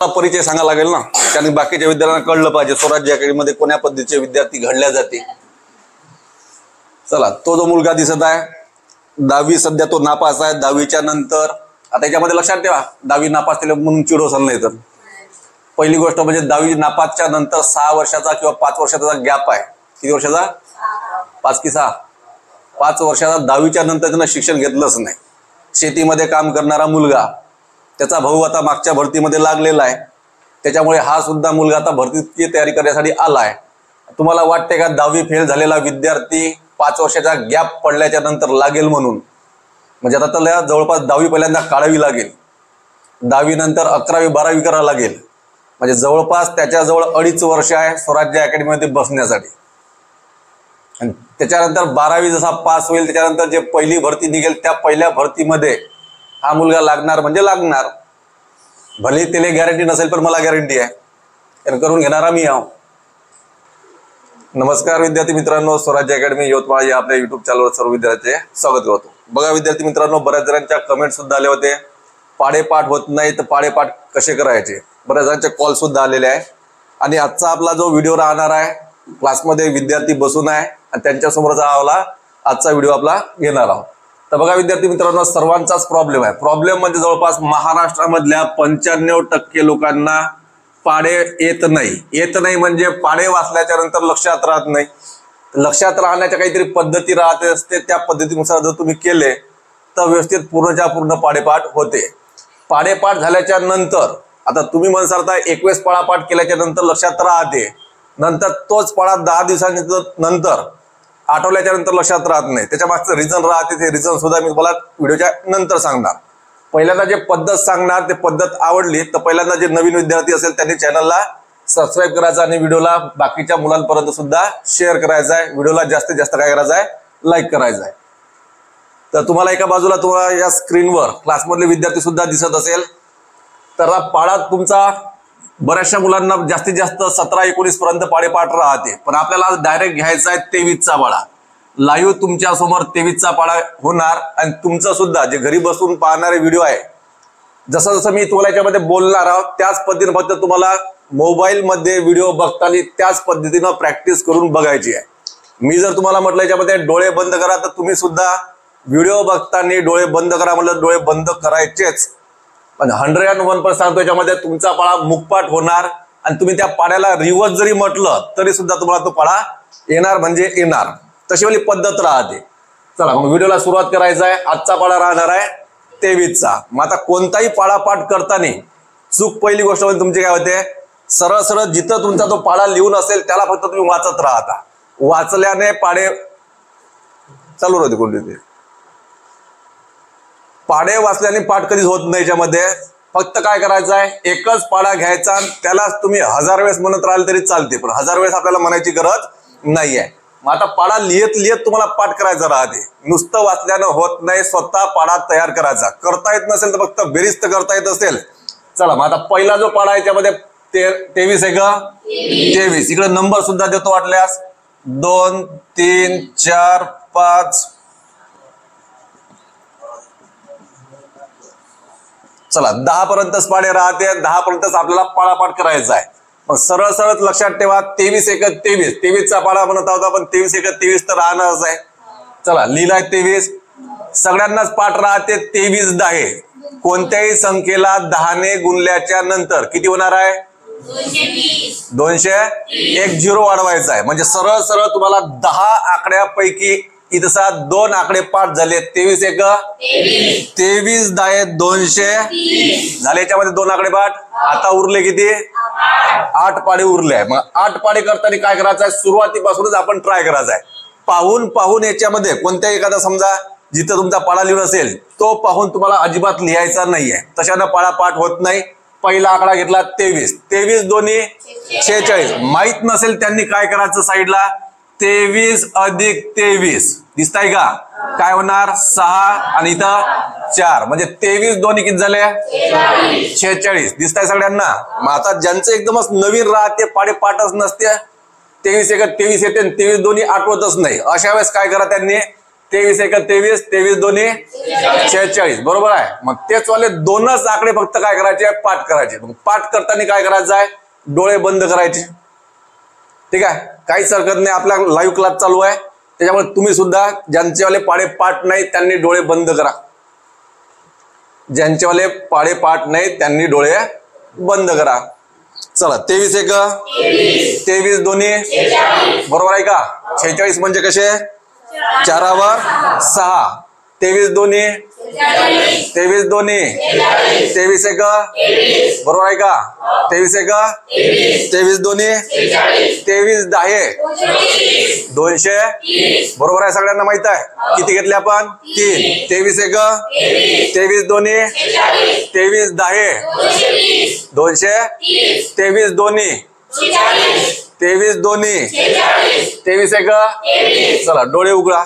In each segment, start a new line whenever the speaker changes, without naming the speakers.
परिचय सांगायला लागेल ना, कारण बाकीच्या विद्यार्थ्यांना कळलं पाहिजे स्वराज्य अकॅडमीमध्ये कोण्या पद्धतीचे विद्यार्थी घडल्या जाते। चला, तो जो मुलगा दिसत आहे 10वी सध्या तो नापास आहे। 10वीच्या नंतर आता याच्यामध्ये लक्षात ठेवा, 10वी नापास केले म्हणून चिडोसल नाही। तर पहिली गोष्ट म्हणजे 10वी नापासच्या नंतर 6 वर्षाचा किंवा 5 वर्षाचा गॅप आहे। किती वर्षाचा? 5 की 6? 5 वर्षाचा 10वीच्या नंतर त्यानं शिक्षण घेतलंच नाही। शेतीमध्ये काम करणारा मुलगा, त्याचा भाऊ आता मागच्या भरतीमध्ये लागलेला आहे, त्याच्यामुळे हा सुद्धा मुलगा आता भरतीची तयारी करण्यासाठी आलाय। तुम्हाला वाटते का 10वी फेल झालेला विद्यार्थी 5 वर्षाचा गॅप पडल्याच्या नंतर लागेल म्हणून? म्हणजे आता त्याला जवळपास 10वी पहिल्यांदा काढावी लागेल, 10वी नंतर 11वी 12वी करावं लागेल, म्हणजे जवळपास त्याच्याजवळ 2.5 वर्ष आहे स्वराज्य अकॅडमीमध्ये बसण्यासाठी। आणि त्याच्यानंतर 12वी जसा पास होईल त्याच्यानंतर जे पहिली भरती निघेल त्या पहिल्या भरतीमध्ये हा मुलगा लागणार म्हणजे लागणार। भले त्याला गॅरंटी नसेल पण मला गॅरंटी आहे, कारण करून घेणारा मी आहो। नमस्कार विद्यार्थी मित्रांनो, स्वराज्य अकॅडमी यवतमाळ या आपल्या युट्यूब चॅनलवर सर्व विद्यार्थ्यांचे स्वागत करतो। बघा विद्यार्थी मित्रांनो, बऱ्याच जणांच्या कमेंट सुद्धा आले होते, पाडेपाठ होत नाही तर पाडेपाठ कसे करायचे, बऱ्याच जणांचे कॉल सुद्धा आलेले आहे। आणि आजचा आपला जो व्हिडिओ राहणार आहे, क्लासमध्ये विद्यार्थी बसून आहे आणि त्यांच्यासमोरचा आजचा व्हिडिओ आपला घेणार आहोत। तर बघा विद्यार्थी मित्रांनो, सर्वांचाच प्रॉब्लेम आहे। प्रॉब्लेम म्हणजे जवळपास महाराष्ट्रामधल्या 95% लोकांना पाढे येत नाही म्हणजे पाढे वाचल्याच्या नंतर लक्षात राहत नाही। लक्षात राहण्याच्या काहीतरी पद्धती राहते असते, त्या पद्धतीनुसार जर तुम्ही केले तर व्यवस्थित पूर्णच्या पूर्ण पाढेपाठ होते। पाढेपाठ झाल्याच्या नंतर आता तुम्ही म्हणसाल 21 पाढा केल्याच्या नंतर लक्षात राहते, नंतर तोच पाढा 10 दिवसांनंतर आठवल्याच्या नंतर लक्षात राहत नाही। त्याच्या मागचं रिझन राहते, ते रिझन सुद्धा मी तुम्हाला व्हिडिओच्या नंतर सांगणार। पहिल्यांदा जे पद्धत सांगणार ते पद्धत आवडली तर पहिल्यांदा जे नवीन विद्यार्थी असेल त्यांनी चॅनलला सबस्क्राईब करायचं आणि व्हिडिओला बाकीच्या मुलांपर्यंत सुद्धा शेअर करायचा आहे। व्हिडिओला जास्तीत जास्त काय करायचं आहे, लाईक करायचं आहे। तर तुम्हाला एका बाजूला तुम्हाला या स्क्रीनवर क्लासमधले विद्यार्थी सुद्धा दिसत असेल, तर पाढा तुमचा बऱ्याचशा मुलांना जास्तीत जास्त 17-19 पर्यंत पाढेपाठ राहते, पण आपल्याला डायरेक्ट घ्यायचा आहे 23चा पाढा। लाईव्ह तुमच्या समोर 23चा पाढा होणार आणि तुमचं सुद्धा जे घरी बसून पाहणारे व्हिडिओ आहे, जसं जसं मी तुम्हाला याच्यामध्ये बोलणार आहोत त्याच पद्धतीने फक्त तुम्हाला मोबाईल मध्ये व्हिडिओ बघताना त्याच पद्धतीने प्रॅक्टिस करून बघायची आहे। मी जर तुम्हाला म्हटलं याच्यामध्ये डोळे बंद करा तर तुम्ही सुद्धा व्हिडिओ बघताना डोळे बंद करा म्हटलं डोळे बंद करायचेच। पण 101% सांगतो, याच्यामध्ये तुमचा पाढा मुखपाठ होणार आणि तुम्ही त्या पाढ्याला रिवर्स जरी म्हटलं तरी सुद्धा तुम्हाला तो पाढा येणार म्हणजे येणार, तशी वाली पद्धत राहते। चला मग व्हिडिओला सुरुवात करायचं आहे। आजचा पाढा राहणार आहे 23चा। मग आता कोणताही पाढा पाठ करताना चूक पहिली गोष्ट म्हणजे तुमची काय होते, सरळ सरळ जिथं तुमचा तो पाढा लिहून असेल त्याला फक्त तुम्ही वाचत राहता। वाचल्याने पाढे चालू राहते, कोणते पाढे वाचल्याने पाठ कधीच होत नाही। याच्यामध्ये फक्त काय करायचं आहे, एकच पाढा घ्यायचा, त्यालाच तुम्ही 1000 वेळेस म्हणत राहिले तरी चालते, पण 1000 वेळेस आपल्याला म्हणायची गरज नाहीये। मग आता पाढा लिहित लिहित तुम्हाला पाठ करायचा राहते, नुसतं वाचल्यानं होत नाही, स्वतः पाढा तयार करायचा। करता येत नसेल तर फक्त बेरीज तर करता येत असेल। चला मग आता पहिला जो पाढा आहे त्यामध्ये 23 आहे का? 23 इकडे नंबर सुद्धा देतो वाटल्यास, 2 3 4 5। चला 10 पर्यंतच पाढे राहते, 10 पर्यंतच आपल्याला पाढा पाठ करायचा आहे। मग सरळ सरळ लक्षात ठेवा, 23 1 23, 23चा पाढा म्हणत आहोत आपण, 23 1 23 तर राहणारच आहे। चला लिहिलाय 23, सगळ्यांनाच पाठ राहते 23 10। कोणत्याही संख्येला 10ने गुणल्याच्या नंतर किती होणार आहे? 200 एक 0 वाढवायचा आहे, म्हणजे सरळ सरळ तुम्हाला 10 आकड्यापैकी इथं 2 आकडे पाठ झाले। 23 1 23 10 200 झाले, याच्यामध्ये 2 आकडे पाठ। आता उरले किती? 8 पाढे उरले आहे। मग 8 पाढे करताना काय करायचं आहे, सुरुवातीपासूनच आपण ट्राय करायचा आहे। पाहून याच्यामध्ये कोणत्याही एखादा समजा जिथं तुमचा पाढा लिहून असेल तो पाहून तुम्हाला अजिबात लिहायचा नाहीये, तशानं पाढा पाठ होत नाही। पहिला आकडा घेतला 23, 23 दोन्ही 46, माहित नसेल त्यांनी काय करायचं, साईडला 23 अधिक 23 दिसताय का, काय होणार 6 आणि इथं 4, म्हणजे 23 दोन्ही किती झाले 46 दिसताय सगळ्यांना। मग आता ज्यांचं एकदमच नवीन राहते, पाढे पाठच नसते, 23 1 23 येते, 23 दोन्ही आठवतच नाही, अशा वेळेस काय करा, त्यांनी 23 एक 23, 23 दोन्ही 46, बरोबर आहे. मग तेच वाले दोनच आकडे फक्त काय करायचे, पाठ करायचे. मग पाठ करताना काय करायचं आहे, डोळे बंद करायचे. ठीक आहे, काहीच हरकत नाही, आपला लाईव्ह क्लास चालू आहे, त्याच्यामुळे तुम्ही सुद्धा ज्यांचेवाले पाढे पाठ नाही त्यांनी डोळे बंद करा. ज्यांचेवाले पाढे पाठ नाही त्यांनी डोळे बंद करा. चला 23 एक 23 दोन्ही, बरोबर आहे का. 46 म्हणजे कसे, 4वर 6. 23 दोन्ही 23 दोन्ही 23 एक, बरोबर आहे का. 23 एक 23 दोन्ही 23 10 200, बरोबर आहे. सगळ्यांना माहित आहे. किती घेतले आपण, 3. 23 एक 23 दोन्ही 23 10 200. 23 दोन्ही 23 दोन्ही 23 एक. चला डोळे उघडा.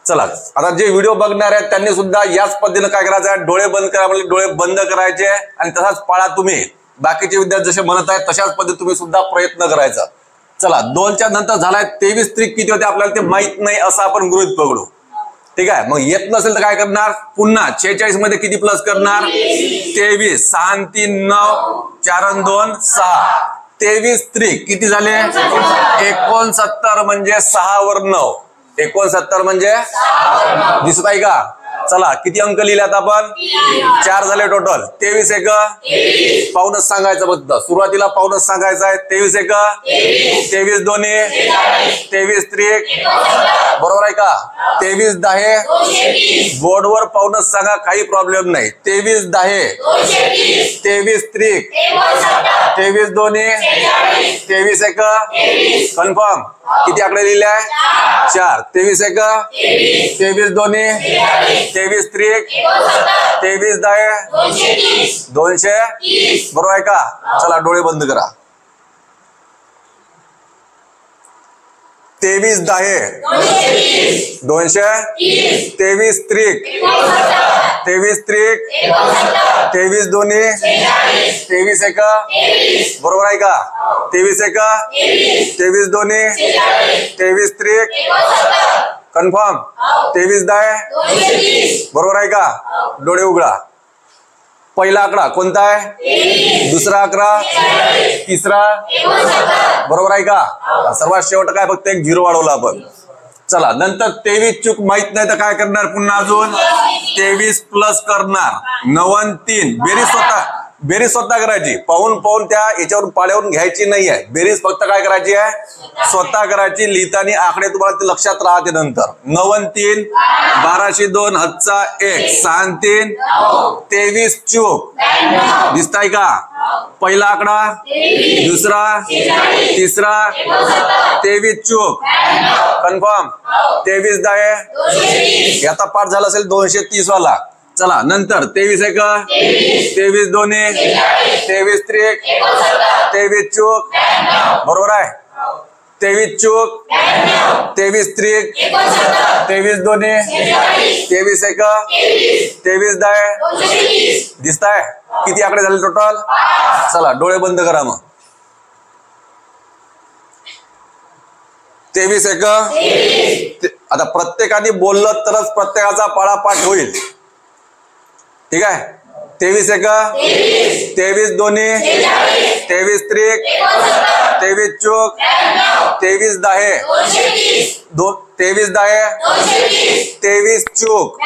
चला आता जे व्हिडिओ बघणार आहेत त्यांनी सुद्धा याच पद्धतीने काय करायचं आहे, डोळे बंद करा म्हणजे डोळे बंद करायचे आणि तसाच पाळा. तुम्ही बाकीचे विद्यार्थी जसे म्हणत आहेत तशाच पद्धतीने तुम्ही सुद्धा प्रयत्न करायचा. चला 2च्या नंतर झालाय 23 त्रिक किती होते आपल्याला ते माहित नाही असं आपण गृहीत पकडू. ठीक आहे, मग येत नसेल तर काय करणार, पुन्हा 46 मध्ये किती प्लस करणार, 23. 6 आणि 3 9, 4 आणि 2 6. 23 त्रिक किती झाले, 69 म्हणजे 6 वर 9. 69 म्हणजे दिसत आहे का. चला किती अंक लिहिल्यात आपण, 4 झाले टोटल. 23 एक पाऊनच सांगायचं, फक्त सुरुवातीला पाऊनच सांगायचं आहे. 23 एक 23 दोन्ही 23 त्रिक, बरोबर आहे का. 23 10 बोर्डवर पाऊनच सांगा, काही प्रॉब्लेम नाही. 23 10 23 त्रिक 23 दोन्ही 23 एक, कन्फर्म. किती आकडे लिहिले आहे, 4. 23 एक 23 दोन्ही 23 त्रिक 23 10 200, बरोबर आहे का. चला डोळे बंद करा. 23 10 200 23 त्रिक 23 त्रिक 23 दोन्ही 23 एक, बरोबर आहे का. 23 एक 23 दोन्ही 23 त्रिक, कन्फर्म. 23 10, बरोबर आहे का. डोळे उघडा. पहिला आकडा कोणता आहे, दुसरा आकडा, तिसरा, बरोबर आहे का. सर्वात शेवट काय, फक्त एक 0 वाढवला आपण. चला नंतर 23 चूक माहित नाही तर काय करणार, पुन्हा अजून 23 प्लस करणार. 9 आणि 3 बेरीज स्वतः करायची. पाहून त्या याच्यावरून पाड्यावरून घ्यायची नाही आहे. बेरीज फक्त काय करायची आहे, स्वतः करायची. लिहिताना आकडे तुम्हाला ते लक्षात राहते नंतर. 9 आणि 3 12 2 हातचा 1. 6 आणि 3 23 चूक, दिसताय का. पहिला आकडा, दुसरा, तिसरा 23 चूक, कन्फर्म. 23 10 याचा पाठ झाला असेल 230 वाला. चला नंतर 23 एक 23 दोन्ही 23 त्रिक 23 चूक, बरोबर आहे. 23 चूक 23 त्रिक 23 दोन्ही 23 एक 23 10, दिसताय. किती आकडे झाले टोटल. चला डोळे बंद करा. मग 23 एक, आता प्रत्येकाने बोललं तरच प्रत्येकाचा पाढापाठ होईल. ठीक आहे. 23 एक 23 दोन्ही 23 त्रिक 23 चूक 23 10 23 10 23 चूक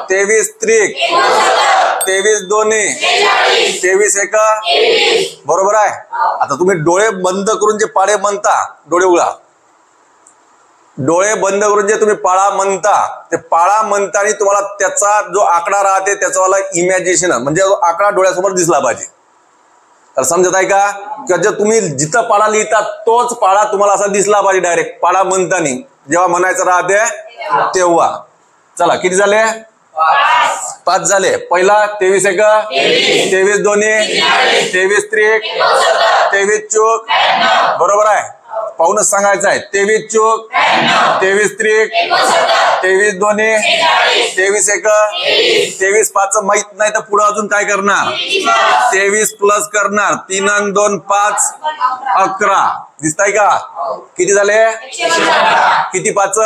23 त्रिक 23 दोन्ही 23 एक, बरोबर आहे. आता तुम्ही डोळे बंद करून जे पाढे म्हणता, डोळे उघडा. डोळे बंद करून जे तुम्ही पाळा म्हणता, ते पाळा म्हणताना तुम्हाला त्याचा जो आकडा राहते त्याचा इमॅजिनेशन म्हणजे जो आकडा डोळ्यासमोर दिसला पाहिजे. तर समजत आहे का, जर तुम्ही जिथं पाळा लिहिता तोच पाळा तुम्हाला असा दिसला पाहिजे डायरेक्ट पाळा म्हणताना, जेव्हा म्हणायचं राहते तेव्हा. चला किती झाले, 5 झाले. पहिला 23 एक 23 दोन्ही 23 त्रिक 23 चूक, बरोबर आहे. पाहूनच सांगायचं आहे. 23 चूक 23 त्रिक 23 दोन्ही 23 एक 23 5 माहित नाही तर पुढे अजून काय करणार, 23 प्लस करणार. 3 आणि 2 5 11, दिसताय का? किती झाले? किती पाच?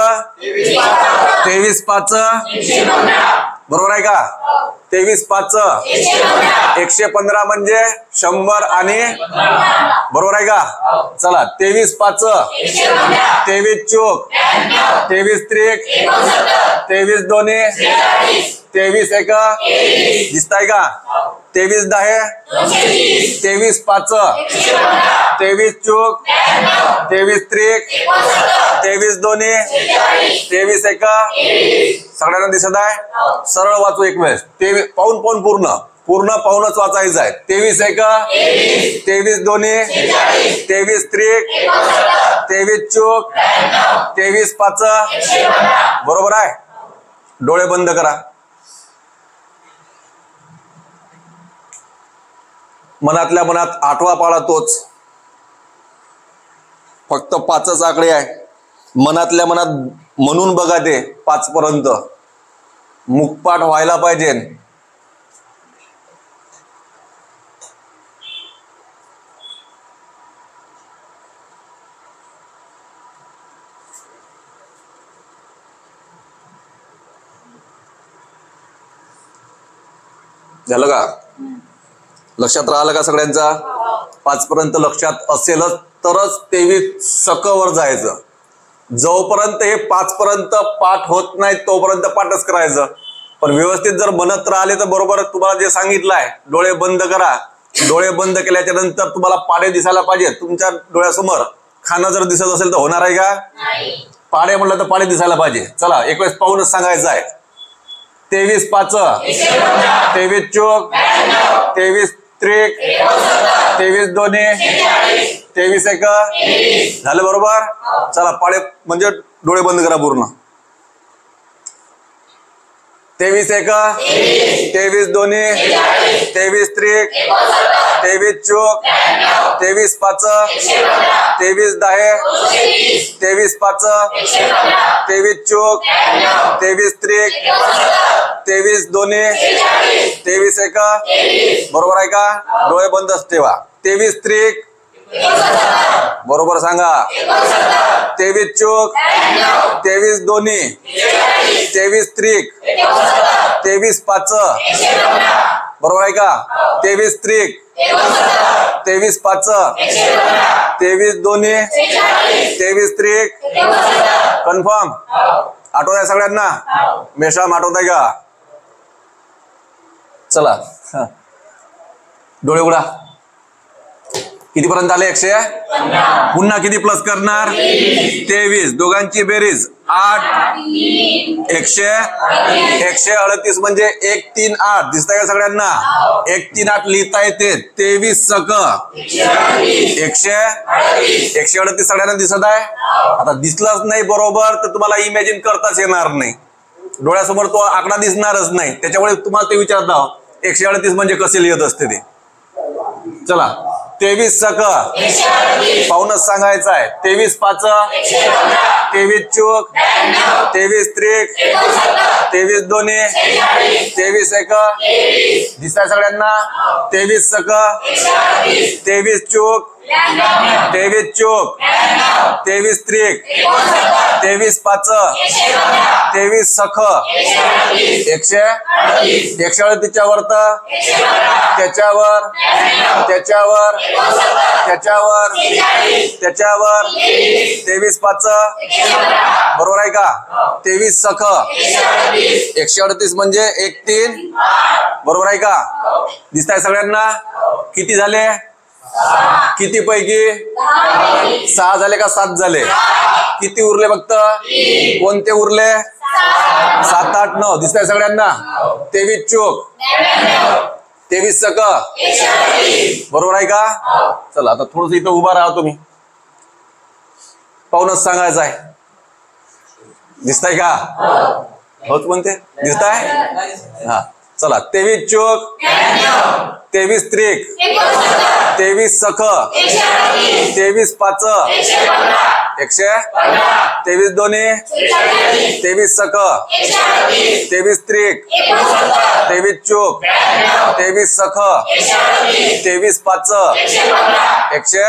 23 पाच बरोबर आहे का? 23 पाच 115 म्हणजे 100 आणि बरोबर आहे का? चला 23 पाच 23 चोक 23 त्रिक 23 दोन्ही 23 एक दिसताय का? 23 दहे 23 पाच 23 चोक 23 त्रिक 23 दोन्ही 23 एक सगळ्यांना दिसत आहे? सरळ वाचू एक वेळेस. पाहून पाहून पूर्ण पाहूनच वाचायचं आहे. 23 एक 23 दोन्ही 23 त्रिक 23 चोक 23 पाच बरोबर आहे. डोळे बंद करा. मनातल्या मनात आठवा पाळा तोच, फक्त 5च आकडे आहे. मनातल्या मनात म्हणून बघा ते 5 पर्यंत मुखपाठ व्हायला पाहिजे. झालं का? लक्षात राहिलं का सगळ्यांचा? 5 पर्यंत लक्षात असेलच तरच 23 सकवर जायचं. जोपर्यंत हे 5 पर्यंत पाठ होत नाही तोपर्यंत पाठच करायचं. पण व्यवस्थित जर म्हणत राहिले तर बरोबर तुम्हाला जे सांगितलंय डोळे बंद करा. डोळे बंद केल्याच्या नंतर तुम्हाला पाढे दिसायला पाहिजे. तुमच्या डोळ्यासमोर खाना जर दिसत असेल तर होणार आहे का? पाढे म्हटलं तर पाढे दिसायला पाहिजे. चला एक वेळेस पाहूनच सांगायचं आहे. 23 पाच 23 चोक 23 त्रिक 23 दोन्ही 23 एक झालं बरोबर. चला पाढे म्हणजे डोळे बंद करा पूर्ण. 23 एक 23 दोन्ही 23 त्रिक 23 चोक 23 पाच 23 दहे 23 पाच 23 चोक 23 त्रिक 23 दोन्ही 23 एक बरोबर आहे का? डोळे बंदच ठेवा. 23 त्रिक बरोबर सांगा. 23 चोक 23 दोन्ही 23 त्रिक 23 पाच बरोबर आहे का? 23 त्रिक 23 पाच 23 दोन्ही 23 त्रिक कन्फर्म. आठवत आहे सगळ्यांना? मेशाम आठवत आहे का? चला डोळे उघडा. किती पर्यंत आले? 100. पुन्हा किती प्लस करणार? 23. दोघांची बेरीज 8 138 म्हणजे 138 दिसतंय का सगळ्यांना? 138 लिहिता येते. 23 सक 138 सगळ्यांना दिसत आहे? आता दिसलाच नाही बरोबर तर तुम्हाला इमॅजिन करताच येणार नाही. डोळ्यासमोर तो आकडा दिसणारच नाही. त्याच्यामुळे तुम्हाला ते विचारत आहोत 138 म्हणजे कसे लिहित असते ते. चला 23 सक पाहूनच सांगायचं आहे. 23 पाच 23 चोक 23 त्रिक 23 दोन्ही 23 एक दिसताय सगळ्यांना? 23 सक 23 चोक 23 चोक 23 त्रिक 23 पाच 23 सख 138 च्या वर त्याच्यावर त्याच्यावर त्याच्यावर त्याच्यावर 23 पाच बरोबर आहे का? 23 सख 138 म्हणजे 13 बरोबर आहे का? दिसताय सगळ्यांना? किती झाले? किती पैकी? 6 झाले का 7 झाले? किती उरले फक्त? कोणते उरले? 7 8 9 दिसताय सगळ्यांना? 23 चोक 23 सक बरोबर आहे का? चला आता थोडस इथं उभा राहा तुम्ही. पाहूनच सांगायचं आहे. दिसताय का? होच म्हणते दिसताय? हा चला 23 चोक 23 त्रिक 23 सख 23 पाच 100 23 दोन्ही 23 सख 23 त्रिक 23 चोक 23 सख 23 पाच 100.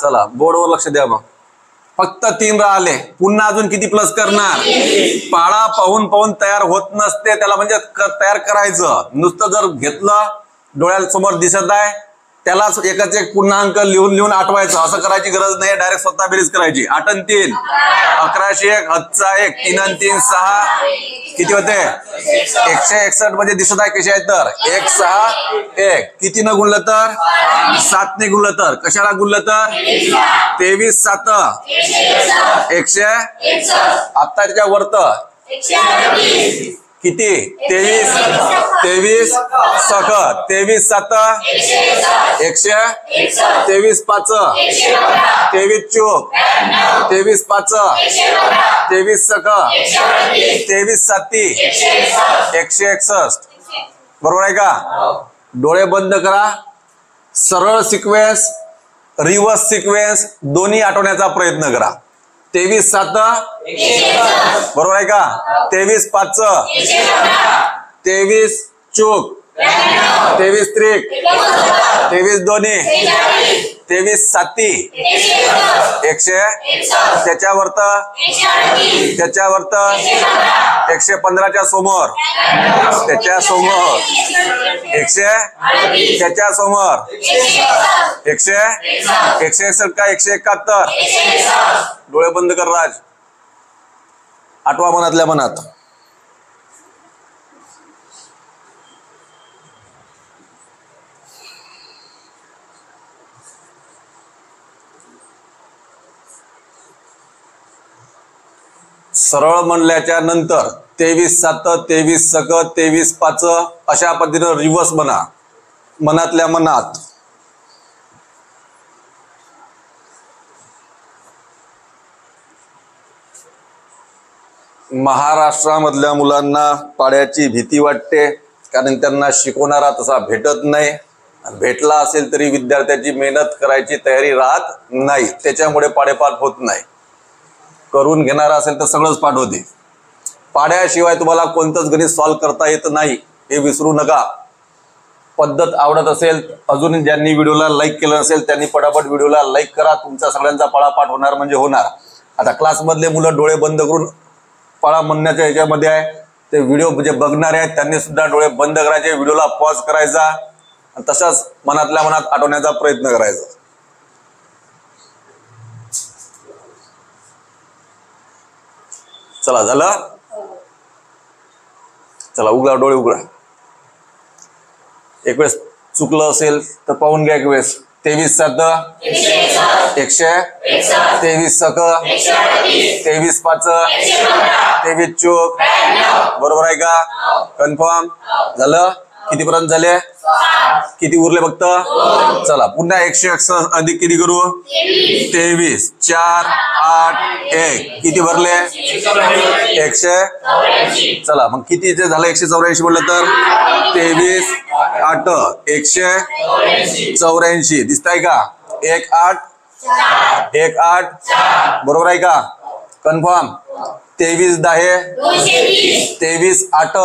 चला बोर्डवर लक्ष द्या. मग फक्त 3 राहिले. पुन्हा अजून किती प्लस करणार? पाळा पाहून पाहून तयार होत नसते त्याला, म्हणजे तयार करायचं. नुसतं जर घेतलं डोळ्यासमोर दिसत आहे त्यालाच एकच एक पूर्णांक लिहून लिहून आठवायचं, असं करायची गरज नाही. डायरेक्ट स्वतः बेरीज करायची. 8 आणि 3 1100 1 हातचा 1 3 आणि 3 6 किती होते? 161 मध्ये दिसत आहे कसे आहे तर 1 6 1 किती न गुणलं तर 7 ने गुणलं तर कशाला गुणलं तर 23 7 100. आता त्याच्या वरत किती 23 सख 23 7 100 23 पाच 23 चोक 23 पाच 23 सख 23 साती 161. बरोबर आहे का? डोळे बंद करा. सरळ सिक्वेन्स रिव्हर्स सिक्वेन्स दोन्ही आठवण्याचा प्रयत्न करा. 23 7 बरोबर आहे का? 23 पाच 23 चोक 23 त्रिक 23 दोन्ही 23 साती 100. त्याच्यावरत 115च्या समोर त्याच्या समोर 100 त्याच्या समोर 100 161 का 171. डोळे बंद कर राज. आठवा मनातल्या मनात. सरळ म्हणल्याच्या नंतर 23 7 23 सख 23 पाच अशा पद्धतीनं रिव्हर्स म्हणा मनातल्या मनात. महाराष्ट्रामधल्या मुलांना पाड्याची भीती वाटते, कारण त्यांना शिकवणारा तसा भेटत नाही. भेटला असेल तरी विद्यार्थ्याची मेहनत करायची तयारी राहत नाही, त्याच्यामुळे पाडेपाठ होत नाही. करून घेणारा असेल तर सगळंच पाठ होते. पाड्याशिवाय तुम्हाला कोणतंच गणित सॉल्व्ह करता येत नाही, हे विसरू नका. पद्धत आवडत असेल, अजून ज्यांनी व्हिडिओला लाईक केलं नसेल त्यांनी पटापट व्हिडिओला लाईक करा. तुमचा सगळ्यांचा पाडापाठ होणार म्हणजे होणार. आता क्लासमधले मुलं डोळे बंद करून पाळा म्हणण्याच्या ह्याच्यामध्ये आहे, ते व्हिडिओ जे बघणारे आहेत त्यांनी सुद्धा डोळे बंद करायचे, व्हिडिओला पॉज करायचा आणि तसंच मनातल्या मनात आठवण्याचा प्रयत्न करायचा. चला झालं. चला उघडा डोळे उघडा. एक वेळेस चुकलं असेल तर पाहून घ्या. एक वेळेस 23 7 100 23 सख 23 पाच 23 चोक. बरोबर आहे का? कन्फर्म झालं? कितीपर्यंत झाले? किती उरले फक्त? चला पुन्हा 161 अधिक किती करू? 23 4 8 1 किती भरले? 100. चला मग किती ते झालं? 184 म्हटलं तर 23 8 184 दिसताय का? 1 8 1 8 बरोबर आहे का? कन्फर्म. 23 10 23 8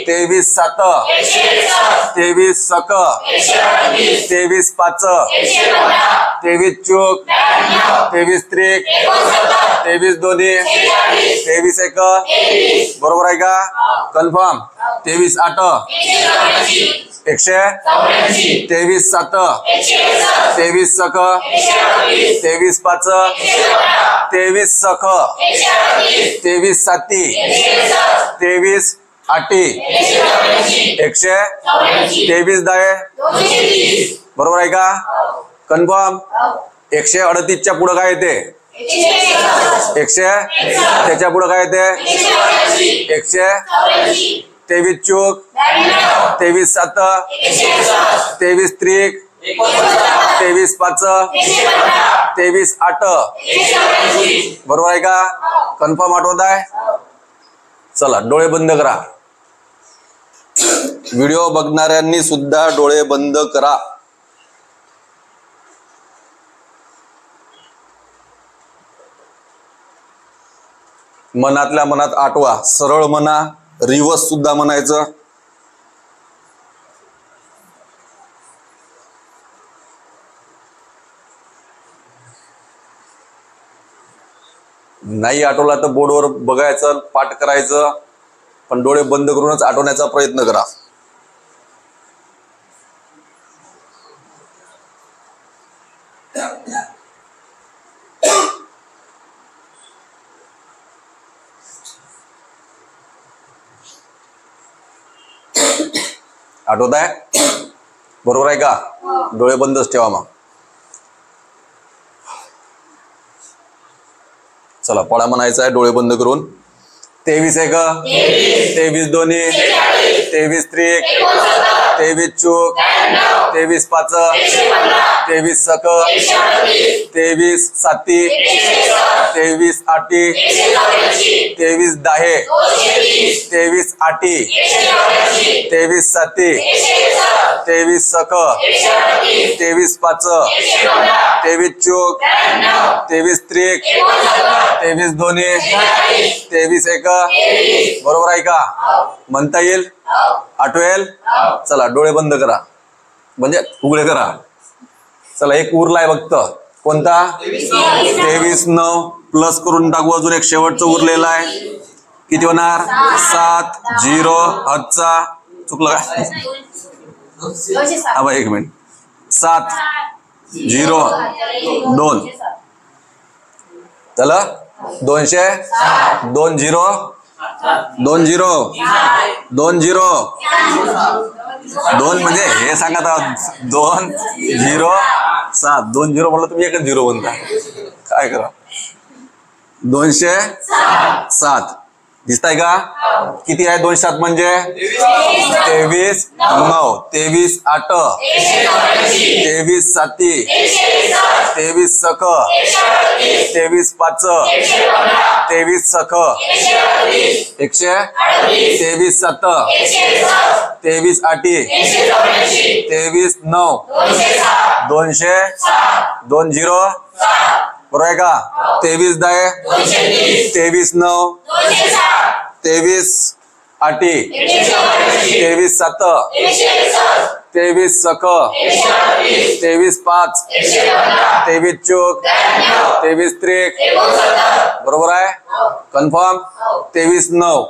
23 7 23 सख 23 पाच 23 चोक 23 त्रिक 23 दोन्ही 23 1 बरोबर आहे का? कन्फर्म. 23 8 100 23 7 23 सख 23 पाच 23 सख 23 साती 23 8 100 23 10 बरोबर आहे का? कन्फर्म. 138च्या पुढे काय येते? 100 त्याच्या पुढे काय येते? 100 23 चोक 23 7 23 त्रिक 23 पाच 23 8 बरोबर आहे का? कन्फर्म आठवत आहे? चला डोळे बंद करा. व्हिडिओ बघणाऱ्यांनी सुद्धा डोळे बंद करा. मनातल्या मनात आठवा. सरळ म्हणा, रिवर्स सुद्धा म्हणायचं. नाही आठवला तर बोर्डवर बघायचं, पाठ करायचं, पण डोळे बंद करूनच आठवण्याचा प्रयत्न करा. आठवत आहे? बरोबर आहे का? डोळे बंदच ठेवा मग. चला पळा म्हणायचा आहे डोळे बंद करून. 23 एक, 23 दोन्ही, 23 त्रिक, 23 चूक, 23 पाच, 23 सक, 23 साती, 23 आठी, 23 दाहे, 23 आठी, 23 साती, 23 सक, 23 पाच, 23 चूक, 23 त्रिक, 23 दोन्ही, 23 एक. बरोबर आहे का? म्हणता येईल? आठवेल? चला डोळे बंद करा, म्हणजे उघडे करा. चला एक उरलाय फक्त. कोणता? 23 9 प्लस करून टाकू. अजून एक शेवटचं उरलेला आहे. किती होणार? 7 0 हातचा चुकलं का? हा एक मिनिट. 7 0 2 चला 200 2 0 2 0 2 0 2 म्हणजे हे सांगा आता. 2 0 7 2 0 म्हणलं तुम्ही एकच 0 म्हणता. काय करा? 207 दिसताय का? किती आहे 207 म्हणजे? 23 9 23 8 23 साती 23 सक 23 पाच 23 सक 123 7 23 आठी 23 9 200 2 0 बरोबर आहे का? 23 दाहे 23 9 23 आठी 23 सात 23 सक 23 पाच 23 चूक 23 त्रिक. बरोबर आहे? कन्फर्म? 23 9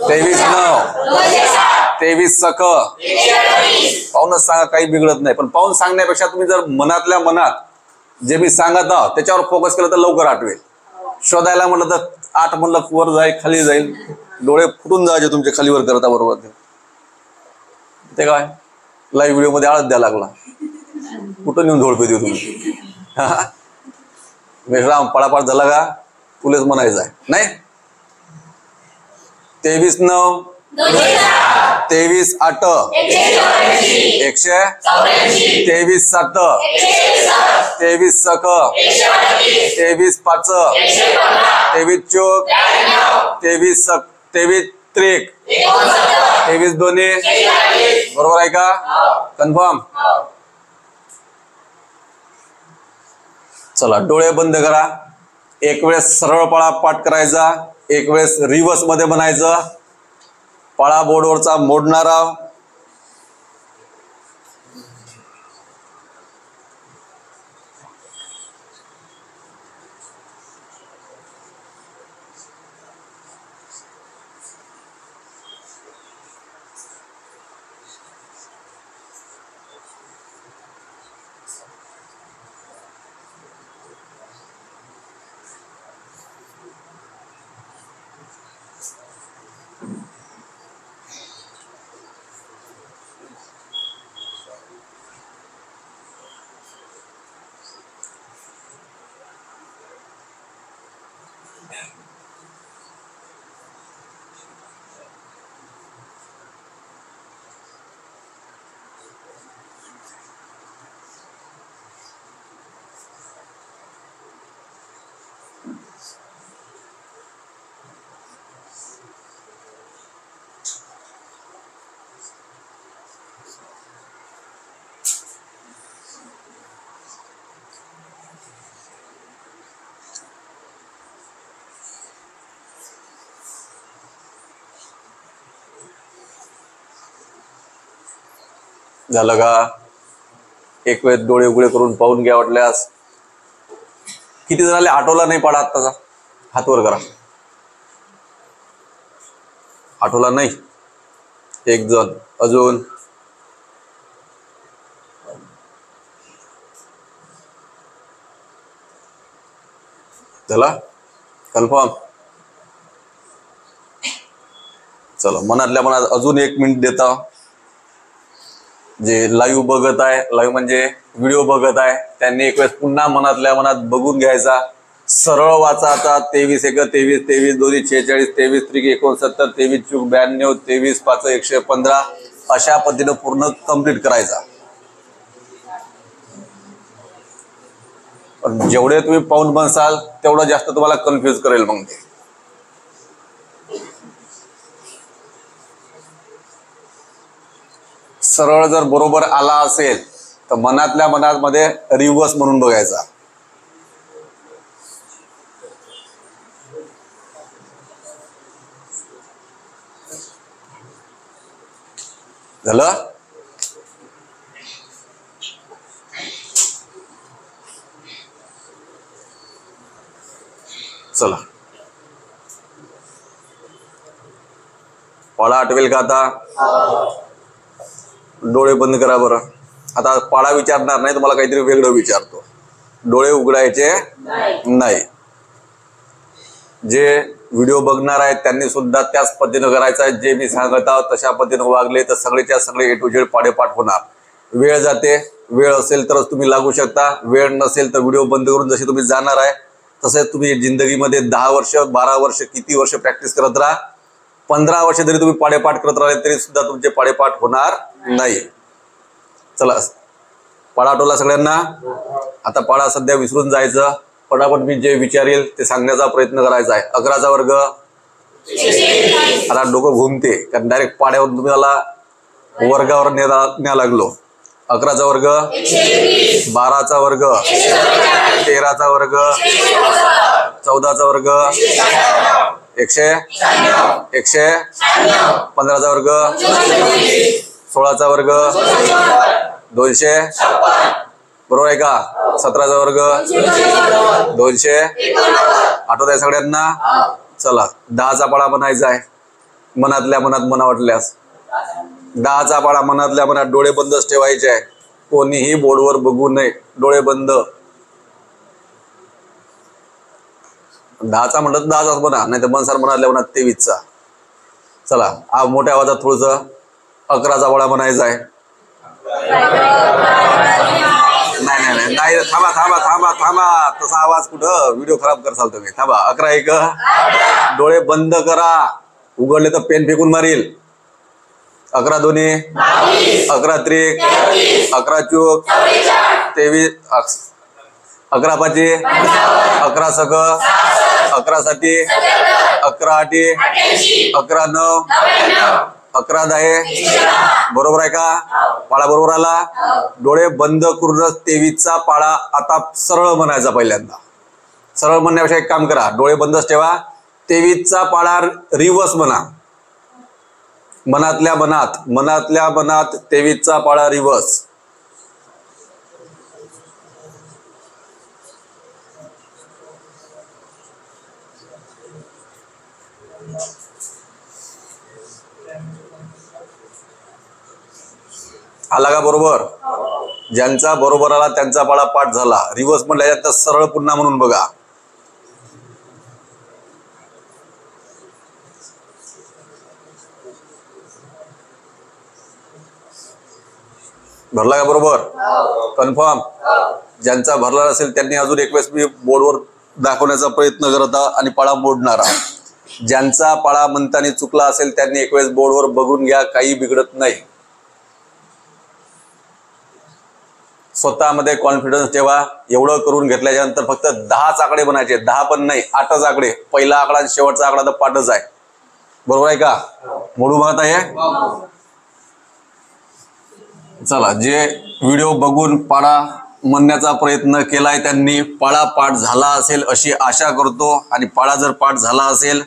23 9 23 सक. पाहूनच सांगा, काही बिघडत नाही. पण पाहून सांगण्यापेक्षा तुम्ही जर मनातल्या मनात जे मी सांगत आहोत त्याच्यावर फोकस केलं तर लवकर आठवेल. शोधायला म्हटलं तर 8 म्हणलं वर जाईल खाली जाईल, डोळे फुटून जायचे तुमचे खालीवर करता. बरोबर ते काय लाईव्ह व्हिडिओ मध्ये आळस द्यायला लागला. कुठं नेऊन झोडपे देऊ तुम्ही? मेश्राम पळापळ झाला का? तुलेच म्हणायचं आहे नाही? 23 9 23 8 100 23 7 23 सक 23 पाच 23 चूक 23 सक 23 त्रिक 23 दोन्ही. बरोबर आहे का? कन्फर्म? चला डोळे बंद करा. एक वेळेस सरळ पळा पाठ करायचा, एक वेळेस रिवर्स मध्ये म्हणायचं. पळा बोर्डवरचा मोडणारा. झालं का? एक वेळ डोळे उघडे करून पाहून घ्या वाटल्यास. किती जणाले आठवला नाही पाडा आत्ताचा? हात वर करा. आठवला नाही? एक जण. अजून? झाला कन्फर्म? चला, मनातल्या मनात अजून 1 मिनिट देता. जे लाईव्ह बघत आहे, लाईव्ह म्हणजे व्हिडिओ बघत आहे, त्यांनी एक वेळेस पुन्हा मनातल्या मनात बघून घ्यायचा. सरळ वाचा आता. 23 एक 23, 23 दोन्ही 46, 23 त्रिक 69, 23 चूक 92, 23 पाच 115, अशा पद्धतीनं पूर्ण कंप्लीट करायचा. पण जेवढे तुम्ही पाऊन बनसाल तेवढं जास्त तुम्हाला कन्फ्युज करेल मग ते. सरळ जर बरोबर आला असेल तर मनातल्या मनामध्ये रिव्हर्स म्हणून बघायचा. झालं? चला, पाडा आठवेल का आता? डोळे बंद करा बरं. आता पाडा विचारणार नाही, तुम्हाला काहीतरी वेगळं विचारतो. डोळे उघडायचे नाही. जे व्हिडिओ बघणार आहेत त्यांनी सुद्धा त्याच पद्धतीनं करायचं आहे. जे मी सांगत आहोत तशा पद्धतीनं वागले तर सगळेच्या सगळे A to Z पाडेपाठ होणार. वेळ जाते, वेळ असेल तरच तुम्ही लागू शकता. वेळ नसेल तर व्हिडिओ बंद करून जसे तुम्ही जाणार आहे तसेच तुम्ही जिंदगीमध्ये 10 वर्ष 12 वर्ष किती वर्ष प्रॅक्टिस करत राहा. 15 वर्ष जरी तुम्ही पाडेपाठ करत राहिले तरी सुद्धा तुमचे पाडेपाठ होणार नाही. चला, पाडा आठवला सगळ्यांना? आता पाडा सध्या विसरून जायचं. पटापट मी जे विचारेल ते सांगण्याचा प्रयत्न करायचा आहे. 11चा वर्ग. आता डोकं घुमते कारण डायरेक्ट पाड्यावर तुम्हाला वर्गावर न्या लागलो. 11चा वर्ग, 12चा वर्ग, 13चा वर्ग, 14चा वर्ग, 100, 15चा वर्ग, 16चा वर्ग, 200, बरोबर आहे का? 17चा वर्ग, 200. आठवत आहे सगळ्यांना? चला, 10चा पाडा बनायचा आहे. मनातल्या मनात मना वाटल्यास 10चा पाडा मनातल्या मनात डोळे बंदच ठेवायचे आहे. कोणीही बोर्डवर बघू नये, डोळे बंद. 10चा म्हणलं 10चाच म्हणा, नाही तर मनसार मनातल्या मनात 23चा. चला, मोठ्या आवाजात थोडस 11चा पाडा बनायचा आहे. नाही, थांबा. तसा आवाज कुठं? व्हिडिओ खराब करसाल तुम्ही. थांबा. 11 एक. डोळे बंद करा. उघडले तर पेन फेकून मारील. 11 दोन्ही, 11 त्रिक, 11 चूक 23, 11 पाची, 11 सक, 11 साती, 11 आठी, 11 9, 11 10. बरोबर आहे का? पाडा बरोबर आला? डोळे बंद करून 23चा पाडा आता सरळ म्हणायचा. पहिल्यांदा सरळ म्हणण्यापेक्षा एक काम करा, डोळे बंदच ठेवा. 23चा पाडा रिवर्स म्हणा. मनातल्या मनात 23चा पाडा रिवर्स. आला का बरोबर? ज्यांचा बरोबर आला त्यांचा पाडा पाठ झाला. रिवर्स म्हणल्या तर सरळ पुन्हा म्हणून बघा. भरला का बरोबर? कन्फर्म? ज्यांचा भरला असेल त्यांनी अजून एक वेळेस मी बोर्डवर दाखवण्याचा प्रयत्न करत आहे आणि पाडा मोडणार. ज्यांचा पाडा म्हणताना चुकला असेल त्यांनी एक वेळेस बोर्डवर बघून घ्या, काही बिघडत नाही. स्वतःमध्ये कॉन्फिडन्स ठेवा. एवढं करून घेतल्याच्या नंतर फक्त 10च आकडे बनायचे. 10 पण नाही, 8च आकडे. पहिला आकडा आणि शेवटचा आकडा तर पाठच आहे. बरोबर आहे का? मोडू मागत आहे. चला, जे व्हिडिओ बघून पाडा म्हणण्याचा प्रयत्न केलाय त्यांनी पाडा पाठ झाला असेल अशी आशा करतो. आणि पाडा जर पाठ झाला असेल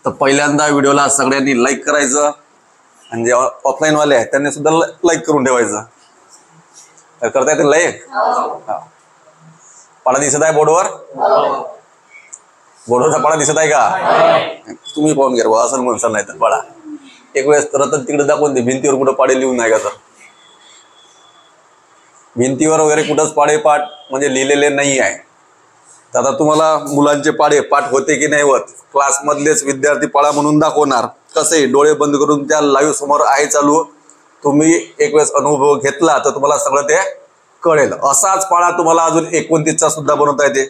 तर पहिल्यांदा व्हिडिओला सगळ्यांनी लाईक करायचं, आणि जे ऑफलाईन वाले आहेत त्यांनी सुद्धा लाईक करून ठेवायचं. करता येते लाईक? हा. पाडा दिसत आहे बोर्डवर? बोर्डवरचा पाडा दिसत आहे का? तुम्ही पाहून घ्या बा, असं म्हणसाल नाही तर पाडा. एक वेळेस रतन तिकडे दाखवून दे भिंतीवर कुठं पाडे लिहून नाही का. तर भिंतीवर वगैरे कुठंच पाडे पाठ म्हणजे लिहिलेले नाही आहे. तर आता तुम्हाला मुलांचे पाडे पाठ होते की नाही होत, क्लासमधलेच विद्यार्थी पाडा म्हणून दाखवणार. कसे डोळे बंद करून त्या लाईव्ह समोर आहे चालू. तुम्ही एक वेळेस अनुभव घेतला तर तुम्हाला सगळं ते कळेल. असाच पाडा तुम्हाला अजून 29चा सुद्धा बनवता येते.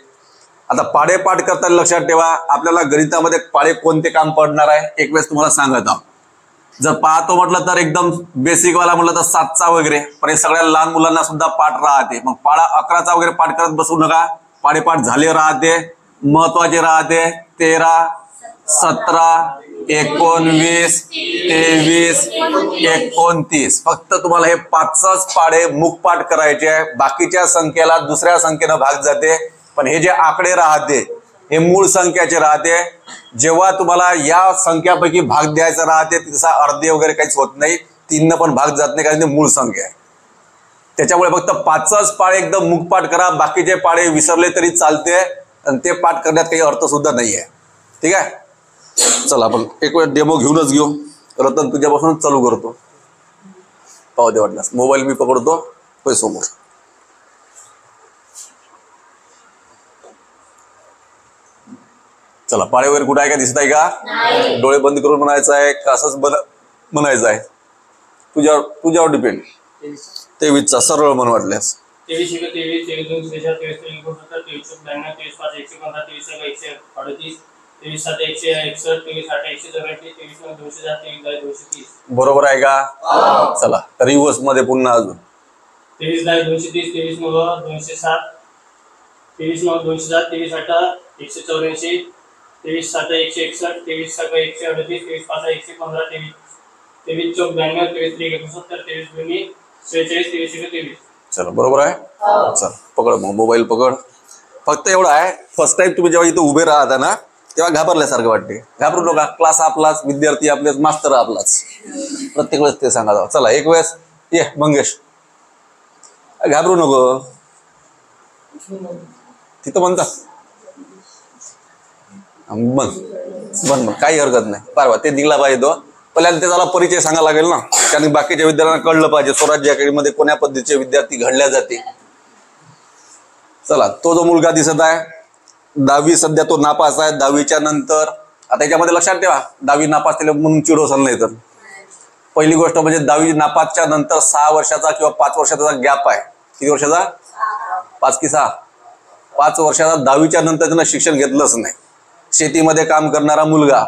आता पाडे पाठ करताना लक्षात ठेवा, आपल्याला गणितामध्ये पाडे कोणते काम पडणार आहे एक वेळेस तुम्हाला सांगत आहोत. जर पाहतो म्हटलं तर एकदम बेसिक वाला म्हटलं तर 7चा वगैरे, पण हे सगळ्या लहान मुलांना सुद्धा पाठ राहते. मग पाडा 11चा वगैरे पाठ करत बसू नका. पाडेपाठ झाले राहते, महत्वाचे राहते. 13, 17, 19, 23, 29. फक्त तुम्हाला हे 5च पाडे मुखपाठ करायचे आहे. बाकीच्या संख्येला दुसऱ्या संख्येनं भाग जाते. पण हे जे आकडे राहते हे मूळ संख्याचे राहते. जेव्हा तुम्हाला या संख्यापैकी भाग द्यायचा राहते तसा अर्धे वगैरे काहीच होत नाही. 3 पण भाग जात नाही कारण ते मूळ संख्या आहे. त्याच्यामुळे फक्त 5च पाडे एकदम मुखपाठ करा. बाकीचे पाडे विसरले तरी चालते आणि ते पाठ करण्यात काही अर्थ सुद्धा नाही आहे. ठीक आहे, चला आपण एक वेळ डेमो घेऊनच घेऊ. रतन तुझ्यापासूनच चालू करतो. पाहू दे वाटल्यास. मोबाईल मी पकडतो समोर. चला पाडे वगैरे कुठं आहे का, दिसत आहे का? डोळे बंद करून म्हणायचं आहे का असंच म्हणायचं आहे? तुझ्यावर डिपेंड. 23चा सरळ म्हण वाटल्यास.
23 23 23 2 23 23 23 23 5 115 23 138 23 7 161 23 8 184 23 9 210 23 230.
बरोबर आहे का? चला तर रिव्हर्स मध्ये पुन्हा अजून
23 230 23 9 207 23 9 207 23 8 184 23 7 161 23 7 138 23 5 115 23 4 92 23 3 170 23 2 46 23 23.
चला बरोबर आहे. चल पकड मग मोबाईल पकड. फक्त एवढं आहे, फर्स्ट टाइम तुम्ही जेव्हा इथं उभे राहता ना तेव्हा घाबरल्यासारखं वाटते. घाबरू नका. क्लास आपलाच, विद्यार्थी आपलेच, मास्टर आपलाच. प्रत्येक वेळेस ते सांगा. चला एक वेळेस ये मंगेश, घाबरू नको. तिथं म्हणता बन काही हरकत नाही. पारवा ते दिला पाहिजे तो. पहिल्यांदा त्याला परिचय सांगा लागेल ना, कारण बाकीच्या विद्यार्थ्यांना कळलं पाहिजे स्वराज्य अकॅडमीमध्ये कोण्या पद्धतीचे विद्यार्थी घडल्या जाते. चला तो जो मुलगा दिसत आहे 10वी सध्या तो नापास आहे. 10वीच्या नंतर आता याच्यामध्ये लक्षात ठेवा 10वी नापास केले म्हणून चिडवसाल नाही. तर पहिली गोष्ट म्हणजे 10वी नापासच्या नंतर 6 वर्षाचा किंवा 5 वर्षाचा गॅप आहे. किती वर्षाचा? 5 की 6? 5 वर्षाचा. 10वीच्या नंतर त्यानं शिक्षण घेतलंच नाही. शेतीमध्ये काम करणारा मुलगा,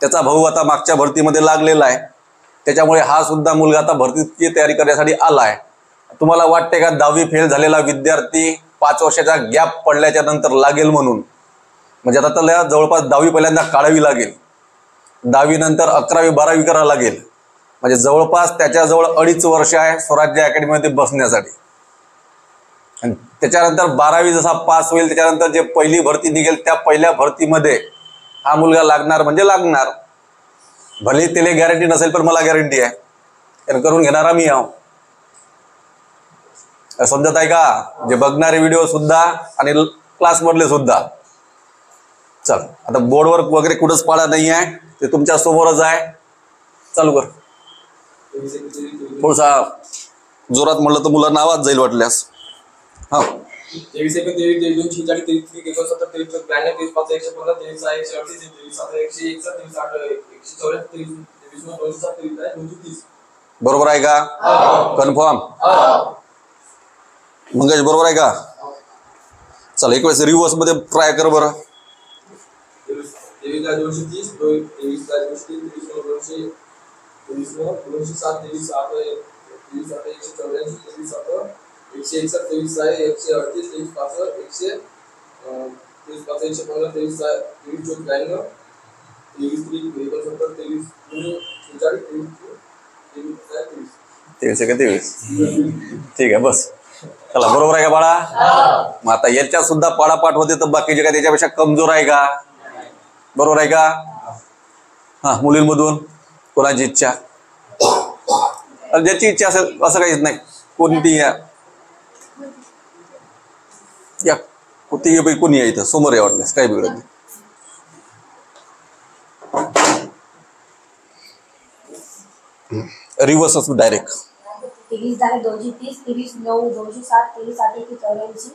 त्याचा भाऊ आता मागच्या भरतीमध्ये लागलेला आहे. त्याच्यामुळे हा सुद्धा मुलगा आता भरतीची तयारी करण्यासाठी आला आहे. तुम्हाला वाटते का 10वी फेल झालेला विद्यार्थी 5 वर्षाचा गॅप पडल्याच्या नंतर लागेल म्हणून? म्हणजे आता त्याला जवळपास 10वी पहिल्यांदा काढावी लागेल. 10वी नंतर 11वी 12वी करावं लागेल. म्हणजे जवळपास त्याच्याजवळ 2.5 वर्ष आहे स्वराज्य अकॅडमीमध्ये बसण्यासाठी. आणि त्याच्यानंतर 12वी जसा पास होईल त्याच्यानंतर जे पहिली भरती निघेल त्या पहिल्या भरतीमध्ये हा मुलगा लागणार म्हणजे लागणार. भले त्याला गॅरंटी नसेल पण मला गॅरंटी आहे, करून घेणारा मी आहो. समजत आहे का? जे बघणारे व्हिडिओ सुद्धा आणि क्लासमधले सुद्धा. चल आता बोर्डवर वगैरे कुठंच पाडा नाही आहे, ते तुमच्या समोरच आहे. चालू कर. थोडसा जोरात म्हणलं तर मुलांना आवाज जाईल वाटल्यास. हा
23 1 23 2 46 23 69 23 92 23 5 115 23 6 138 23 7 161 23 8 184 23 9 207 23 230.
बरोबर आहे का? कन्फर्म? मंगेश बरोबर आहे का? चला एक वेळेस रिव्हर्स मध्ये ट्राय कर बरं.
23 230 23 230 23 207 23 8 23 184 23 7 161 23 आहे 138 23 5 100 23 5 115 23 23 92 23 3 69 23
23 ठीक आहे बस. चला बरोबर आहे का बाळा? मग आता याच्यात सुद्धा पाडापाठ होते तर बाकीचे काय त्याच्यापेक्षा कमजोर आहे का? बरोबर आहे का? हा मुलींमधून कोणाची इच्छा? ज्याची इच्छा असेल असं काहीच नाही. कोणती या कोणी या इथं समोर या वाटल्यास काही बिघडत नाही. Reverse direct
23/10/230, 23/9/207, 23/8/184,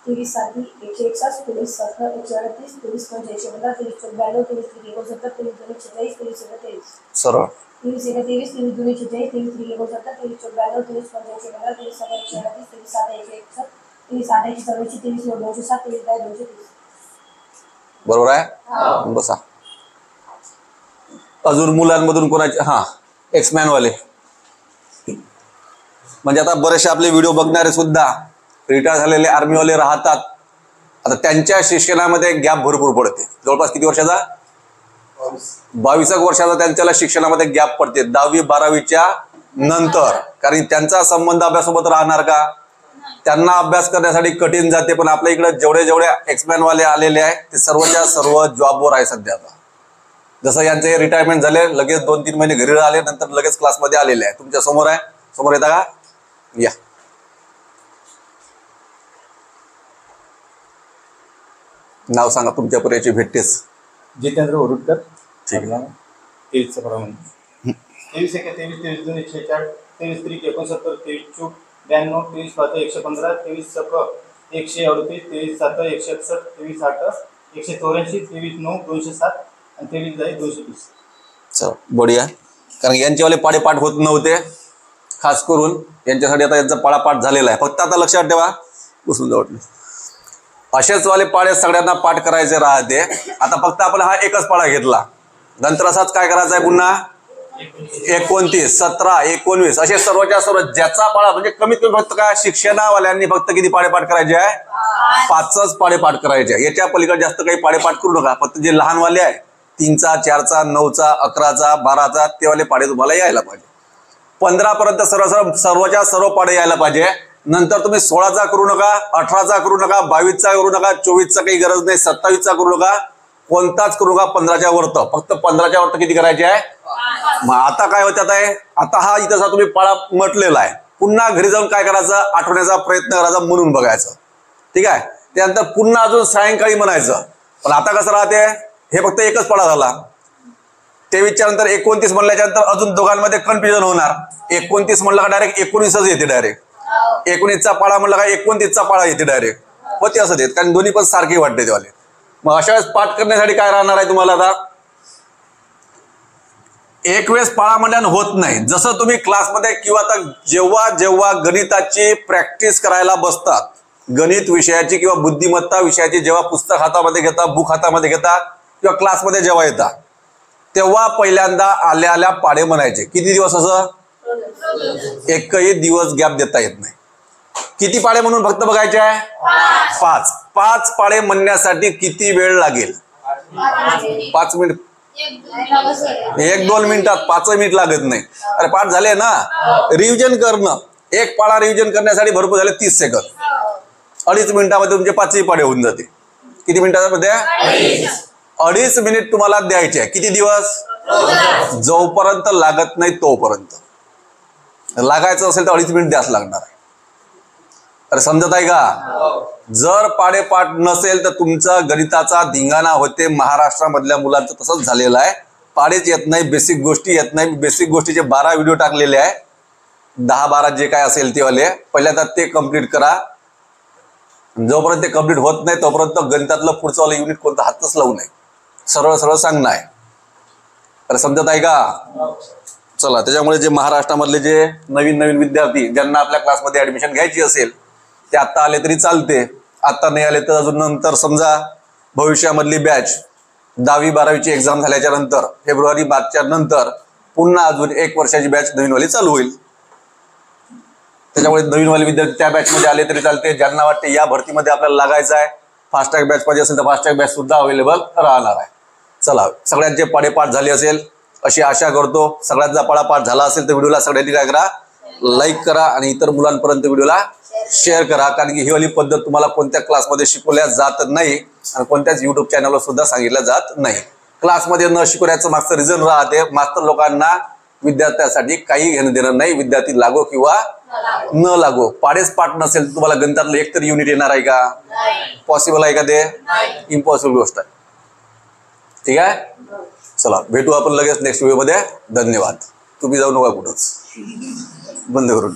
23/7/161, 23/7/138, 23/5/115, 23/14/192, 23/3/169, 23/2/146, 23/7/23.
सरळ
23/123, 23/2/146, 23/3/169, 23/14/192, 23/5/115, 23/7/138, 23/7/161, 23/8/184, 23/9/207, 23/230.
बरोबर आहे. बसा. अजून मुलांमधून कोणाचे एक्समॅन वाले म्हणजे आता बरेचसे आपले व्हिडिओ बघणारे सुद्धा रिटायर झालेले आर्मीवाले राहतात. आता त्यांच्या शिक्षणामध्ये गॅप भरपूर पडते. जवळपास किती वर्षाचा 22 वर्षाचा त्यांच्याला शिक्षणामध्ये गॅप पडते 10वी 12वीच्या नंतर. कारण त्यांचा संबंध अभ्यासासोबत राहणार का, त्यांना अभ्यास करण्यासाठी कठीण जाते. पण आपल्या इकडे जेवढे एक्समॅन वाले आलेले आहे ते सर्वच्या सर्व जॉबवर आहे सध्या. आता जसं यांचे रिटायरमेंट झाले लगेच 2-3 महिने घरी राहिले नंतर लगेच क्लासमध्ये आलेले आहे. तुमच्या समोर आहे, समोर येता का या. नाव सांगा तुमच्या पर्यायची भेटतेच.
जितेंद्र उरुटकर.
ठीक आहे.
23 प्रमाणे 23/1 23 23/2 46 23/3 69 23 5/115 23/138 23/7/161 23/8/184 23/9/207 आणि 23/230.
चल बढिया. कारण यांच्यावाले पाडेपाठ होत नव्हते खास करून यांच्यासाठी आता यांचा पाडापाठ झालेला आहे. फक्त आता लक्षात ठेवा बसून जाऊ असेच वाले पाडे सगळ्यांना पाठ करायचे राहते. आता फक्त आपण हा एकच पाडा घेतला नंतर असाच काय करायचा आहे पुन्हा 29 17 19 असे सर्वच्या सर्व ज्याचा पाडा म्हणजे कमीत कमी फक्त काय शिक्षणावाल्यांनी फक्त किती पाडेपाठ करायचे आहे 5च पाडेपाठ करायचे आहे. याच्या पलीकडे जास्त काही पाडेपाठ करू नका. फक्त जे लहानवाले आहे 3चा 4चा 9चा 11चा 12चा ते वाले पाडे तुम्हाला यायला पाहिजे. 15 पर्यंत सर्वच्या सर्व पाडे यायला पाहिजे. नंतर तुम्ही 16चा करू नका 18चा करू नका 22चा करू नका 24चा काही गरज नाही 27चा करू नका कोणताच करू नका 15च्या वरत. फक्त 15च्या वरत किती करायचे आहे. मग आता काय होत आहे आता हा इथं तुम्ही पाडा म्हटलेला आहे. पुन्हा घरी जाऊन काय करायचं आठवण्याचा प्रयत्न करायचा म्हणून बघायचं. ठीक आहे. त्यानंतर पुन्हा अजून सायंकाळी म्हणायचं. पण आता कसं राहते हे फक्त एकच पाडा झाला. 23च्या नंतर 29 म्हणल्याच्या नंतर अजून दोघांमध्ये कन्फ्युजन होणार. 29 म्हणलं का डायरेक्ट 19च येते. डायरेक्ट 19चा पाडा म्हणलं का 29चा पाडा येते डायरेक्ट. होते असं देत कारण दोन्ही पण सारखे वाटते तेवाले. मग अशा वेळेस पाठ करण्यासाठी काय राहणार आहे तुम्हाला आता एक वेळेस पाळा म्हणल्यानं होत नाही. जसं तुम्ही क्लासमध्ये किंवा आता जेव्हा जेव्हा गणिताची प्रॅक्टिस करायला बसतात गणित विषयाची किंवा बुद्धिमत्ता विषयाची जेव्हा पुस्तक हातामध्ये घेता बुक हातामध्ये घेता किंवा क्लासमध्ये जेव्हा येता तेव्हा पहिल्यांदा आल्या आल्या पाडे म्हणायचे. किती दिवस असं एकही दिवस गॅप देता येत नाही. किती पाडे म्हणून फक्त बघायचे आहे 5 पाडे म्हणण्यासाठी किती वेळ लागेल 5 मिनिट 1-2 मिनिटात 5 मिनिट लागत नाही. अरे पाठ झाले ना रिव्हिजन करणं एक पाडा रिव्हिजन करण्यासाठी भरपूर झाले 30 सेकंद 2.5 मिनिटामध्ये तुमचे 5ही पाडे होऊन जाते. किती मिनिटामध्ये 2.5 मिनिट तुम्हाला द्यायचे आहे. किती दिवस जोपर्यंत लागत नाही तोपर्यंत. लागायचं असेल तर 2.5 मिनिट द्यास लागणार आहे. अरे समजत आहे का. जर पाडेपाठ नसेल तर तुमचा गणिताचा धिंगाणा होते. महाराष्ट्रामधल्या मुलांचं तसंच झालेलं आहे. पाडेच येत नाही बेसिक गोष्टी येत नाही. बेसिक गोष्टीचे 12 व्हिडिओ टाकलेले आहे 10-12 जे काय असेल ते वाले पहिल्यांदा ते कम्प्लीट करा. जोपर्यंत ते कम्प्लीट होत नाही तोपर्यंत गणितातलं पुढचं वाला युनिट कोणतं हातच लावू नये. सरळ सरळ सांगणं आहे. अरे समजत आहे का. चला त्याच्यामुळे जे महाराष्ट्रामधले जे नवीन विद्यार्थी ज्यांना आपल्या क्लासमध्ये ऍडमिशन घ्यायची असेल ते आत्ता आले तरी चालते. आत्ता नाही आले तर अजून नंतर समजा भविष्यामधली बॅच 10वी 12वीची एक्झाम झाल्याच्या नंतर फेब्रुवारी मार्चच्या नंतर पुन्हा अजून 1 वर्षाची बॅच नवीनवाली चालू होईल. त्याच्यामुळे नवीनवाले विद्यार्थी त्या बॅचमध्ये आले तरी चालते. ज्यांना वाटते या भरतीमध्ये आपल्याला लागायचं आहे फास्ट ट्रॅक बॅच पाहिजे असेल तर फास्ट ट्रॅक बॅच सुद्धा अवेलेबल राहणार आहे. चला सगळ्यांचे पाडेपाठ झाले असेल अशी आशा करतो. सगळ्यांचा पाडापाठ झाला असेल तर व्हिडिओला सगळ्यांनी काय करा लाईक करा आणि इतर मुलांपर्यंत व्हिडिओला शेअर करा. कारण की ही वाली पद्धत तुम्हाला कोणत्या क्लासमध्ये शिकवल्या जात नाही आणि कोणत्याच युट्यूब चॅनलवर सुद्धा सांगितलं जात नाही. क्लासमध्ये न शिकवण्याचं मागचं रिझन राहते मास्तर लोकांना विद्यार्थ्यासाठी काही घेणं देणं नाही, विद्यार्थी लागो किंवा न लागो. पाडेच पाठ नसेल तर तुम्हाला गणितातलं एक तरी युनिट येणार आहे का? पॉसिबल आहे का ते? इम्पॉसिबल गोष्ट आहे. ठीक आहे, चला भेटू आपण लगेच नेक्स्ट व्हिडिओ मध्ये. धन्यवाद. तुम्ही जाऊ नका कुठंच, बंद करून.